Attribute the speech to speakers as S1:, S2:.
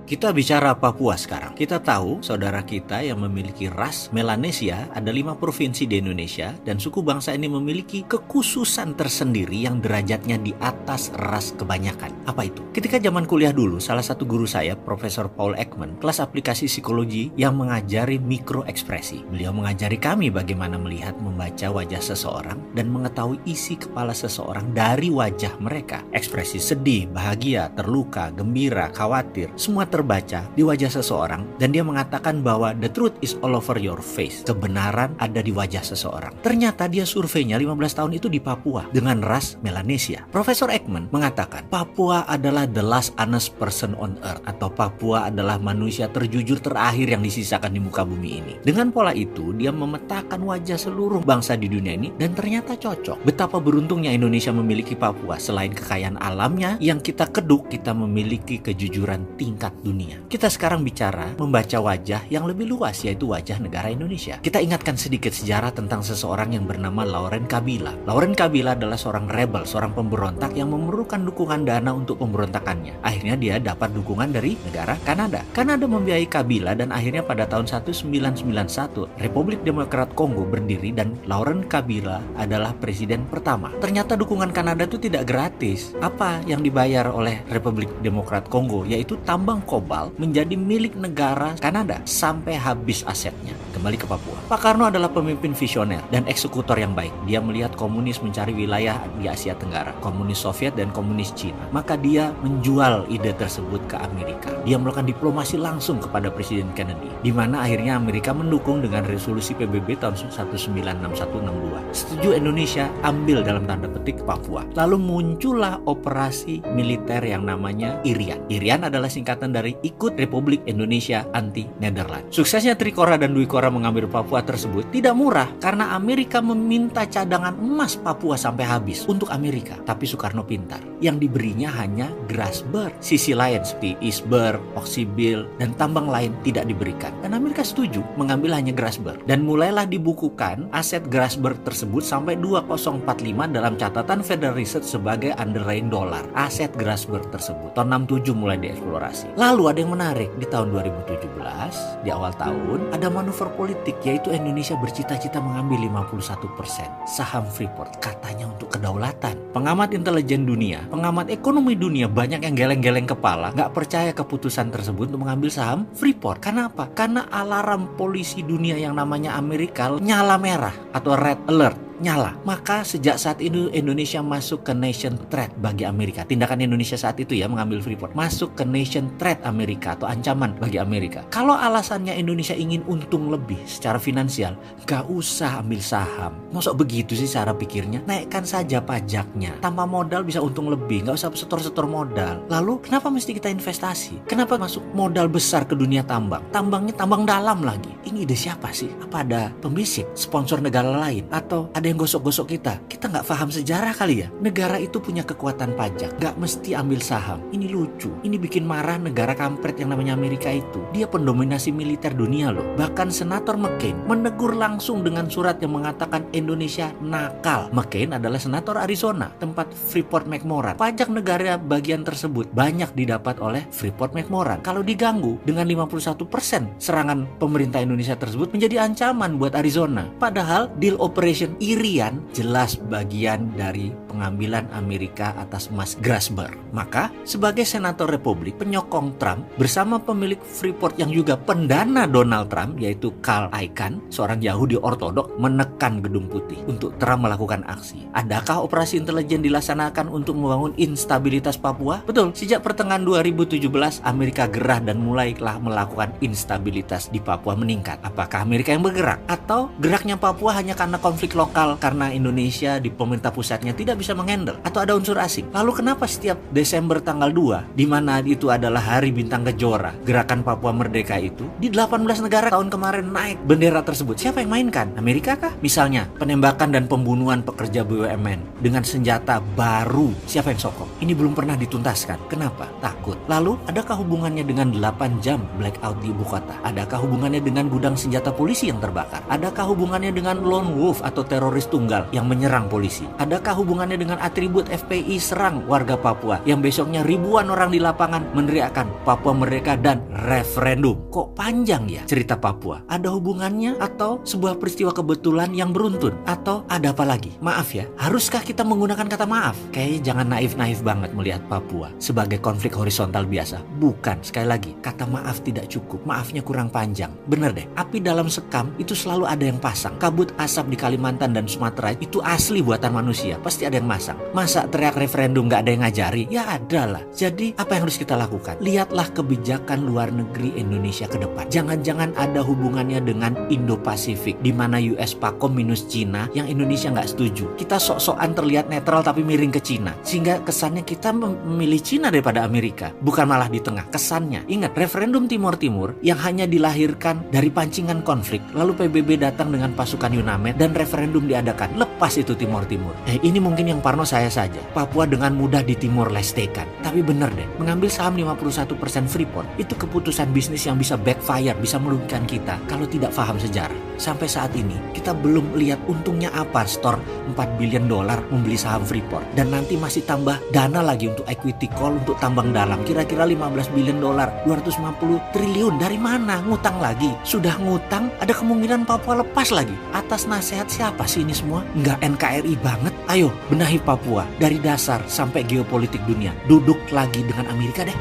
S1: Kita bicara Papua sekarang. Kita tahu saudara kita yang memiliki ras Melanesia, ada 5 provinsi di Indonesia, dan suku bangsa ini memiliki kekhususan tersendiri yang derajatnya di atas ras kebanyakan. Apa itu? Ketika zaman kuliah dulu, salah satu guru saya, Profesor Paul Ekman, kelas aplikasi psikologi yang mengajari mikroekspresi. Beliau mengajari kami bagaimana melihat, membaca wajah seseorang dan mengetahui isi kepala seseorang dari wajah mereka. Ekspresi sedih, bahagia, terluka, gembira, khawatir, semua terbaca di wajah seseorang, dan dia mengatakan bahwa the truth is all over your face. Kebenaran ada di wajah seseorang. Ternyata dia surveinya 15 tahun itu di Papua dengan ras Melanesia. Profesor Ekman mengatakan Papua adalah the last honest person on earth, atau Papua adalah manusia terjujur terakhir yang disisakan di muka bumi ini. Dengan pola itu dia memetakan wajah seluruh bangsa di dunia ini, dan ternyata cocok. Betapa beruntungnya Indonesia memiliki Papua. Selain kekayaan alamnya yang kita keduk, kita memiliki kejujuran tingkat dunia. Kita sekarang bicara membaca wajah yang lebih luas, yaitu wajah negara Indonesia. Kita ingatkan sedikit sejarah tentang seseorang yang bernama Laurent Kabila. Laurent Kabila adalah seorang rebel, seorang pemberontak yang memerlukan dukungan dana untuk pemberontakannya. Akhirnya dia dapat dukungan dari negara Kanada. Kanada membiayai Kabila, dan akhirnya pada tahun 1991 Republik Demokrat Kongo berdiri dan Laurent Kabila adalah presiden pertama. Ternyata dukungan Kanada itu tidak gratis. Apa yang dibayar oleh Republik Demokrat Kongo? Yaitu tambang kobalt menjadi milik negara Kanada sampai habis asetnya. Kembali ke Papua. Pak Karno adalah pemimpin visioner dan eksekutor yang baik. Dia melihat komunis mencari wilayah di Asia Tenggara, komunis Soviet dan komunis Cina. Maka dia menjual ide tersebut ke Amerika. Dia melakukan diplomasi langsung kepada Presiden Kennedy, di mana akhirnya Amerika mendukung dengan resolusi PBB tahun 1961-62. Setuju Indonesia ambil dalam tanda petik Papua. Lalu muncullah operasi militer yang namanya IRIAN. IRIAN adalah singkatan dari Ikut Republik Indonesia Anti Nederland. Suksesnya Trikora dan Dwi Kora mengambil Papua tersebut tidak murah karena Amerika meminta cadangan emas Papua sampai habis untuk Amerika. Tapi Soekarno pintar. Yang diberinya hanya Grasberg. Sisi lain seperti Iceberg, Oksibil, dan tambang lain tidak diberikan. Dan Amerika setuju mengambil hanya Grasberg. Dan mulailah dibukukan aset Grasberg tersebut sampai 2045 dalam catatan Federal Reserve sebagai underlying dollar. Aset Grasberg tersebut. Tahun 67 mulai dieksplorasi. Lalu ada yang menarik, di tahun 2017, di awal tahun, ada manuver politik, yaitu Indonesia bercita-cita mengambil 51% saham Freeport, katanya untuk kedaulatan. Pengamat intelijen dunia, pengamat ekonomi dunia banyak yang geleng-geleng kepala, nggak percaya keputusan tersebut untuk mengambil saham Freeport. Karena apa? Karena alarm polisi dunia yang namanya Amerika nyala merah atau red alert. Nyala. Maka sejak saat itu Indonesia masuk ke nation threat bagi Amerika. Tindakan Indonesia saat itu ya mengambil Freeport masuk ke nation threat Amerika atau ancaman bagi Amerika. Kalau alasannya Indonesia ingin untung lebih secara finansial, gak usah ambil saham. Masa begitu sih cara pikirnya? Naikkan saja pajaknya. Tanpa modal bisa untung lebih, gak usah setor-setor modal. Lalu kenapa mesti kita investasi? Kenapa masuk modal besar ke dunia tambang? Tambangnya tambang dalam lagi. Ini ide siapa sih? Apa ada pembisik, sponsor negara lain, atau ada yang gosok-gosok kita? Kita nggak paham sejarah kali ya. Negara itu punya kekuatan pajak, nggak mesti ambil saham. Ini lucu. Ini bikin marah negara kampret yang namanya Amerika itu. Dia pendominasi militer dunia loh. Bahkan Senator McCain menegur langsung dengan surat yang mengatakan Indonesia nakal. McCain adalah senator Arizona, tempat Freeport McMoran. Pajak negara bagian tersebut banyak didapat oleh Freeport McMoran. Kalau diganggu dengan 51% serangan pemerintah Indonesia tersebut menjadi ancaman buat Arizona. Padahal deal operation IRIAN jelas bagian dari pengambilan Amerika atas emas Grasberg. Maka sebagai senator Republik penyokong Trump bersama pemilik Freeport yang juga pendana Donald Trump, yaitu Carl Icahn, seorang Yahudi ortodok, menekan Gedung Putih untuk Trump melakukan aksi. Adakah operasi intelijen dilaksanakan untuk membangun instabilitas Papua? Betul, sejak pertengahan 2017 Amerika gerah dan mulailah melakukan instabilitas di Papua meningkat. Apakah Amerika yang bergerak? Atau geraknya Papua hanya karena konflik lokal, karena Indonesia di pemerintah pusatnya tidak bisa menghandle, atau ada unsur asing? Lalu kenapa setiap Desember tanggal 2, di mana itu adalah Hari Bintang Kejora, gerakan Papua Merdeka itu, di 18 negara tahun kemarin naik bendera tersebut? Siapa yang mainkan? Amerika kah? Misalnya penembakan dan pembunuhan pekerja BUMN dengan senjata baru, siapa yang sokong? Ini belum pernah dituntaskan. Kenapa? Takut. Lalu adakah hubungannya dengan 8 jam blackout di ibu kota? Adakah hubungannya dengan gudang senjata polisi yang terbakar? Adakah hubungannya dengan lone wolf atau teroris tunggal yang menyerang polisi? Adakah hubungannya hadapannya dengan atribut FPI serang warga Papua, yang besoknya ribuan orang di lapangan meneriakkan Papua merdeka dan referendum. Kok panjang ya cerita Papua? Ada hubungannya atau sebuah peristiwa kebetulan yang beruntun? Atau ada apa lagi? Maaf ya, haruskah kita menggunakan kata maaf? Kayaknya jangan naif-naif banget melihat Papua sebagai konflik horizontal biasa. Bukan, sekali lagi, kata maaf tidak cukup. Maafnya kurang panjang. Bener deh, api dalam sekam itu selalu ada yang pasang. Kabut asap di Kalimantan dan Sumatera itu asli buatan manusia. Pasti ada yang masang. Masa teriak referendum gak ada yang ngajari? Ya ada lah. Jadi apa yang harus kita lakukan? Lihatlah kebijakan luar negeri Indonesia ke depan. Jangan-jangan ada hubungannya dengan Indo-Pasifik, di mana US Pakom minus Cina yang Indonesia nggak setuju. Kita sok-sokan terlihat netral tapi miring ke Cina, sehingga kesannya kita memilih Cina daripada Amerika, bukan malah di tengah. Kesannya, ingat referendum Timor Timur yang hanya dilahirkan dari pancingan konflik, lalu PBB datang dengan pasukan UNAMED dan referendum diadakan. Lepas itu Timor Timur. Ini mungkin yang parno saya saja. Papua dengan mudah di Timor Lestekan. Tapi bener deh, mengambil saham 51% Freeport itu keputusan bisnis yang bisa backfire, bisa merugikan kita kalau tidak paham sejarah. Sampai saat ini kita belum lihat untungnya apa store $4 billion membeli saham Freeport, dan nanti masih tambah dana lagi untuk equity call untuk tambang dalam kira-kira $15 billion, 250 triliun. Dari mana? Ngutang lagi. Sudah ngutang, ada kemungkinan Papua lepas lagi. Atas nasihat siapa sih ini semua? Nggak NKRI banget. Ayo benahi Papua dari dasar sampai geopolitik dunia. Duduk lagi dengan Amerika deh.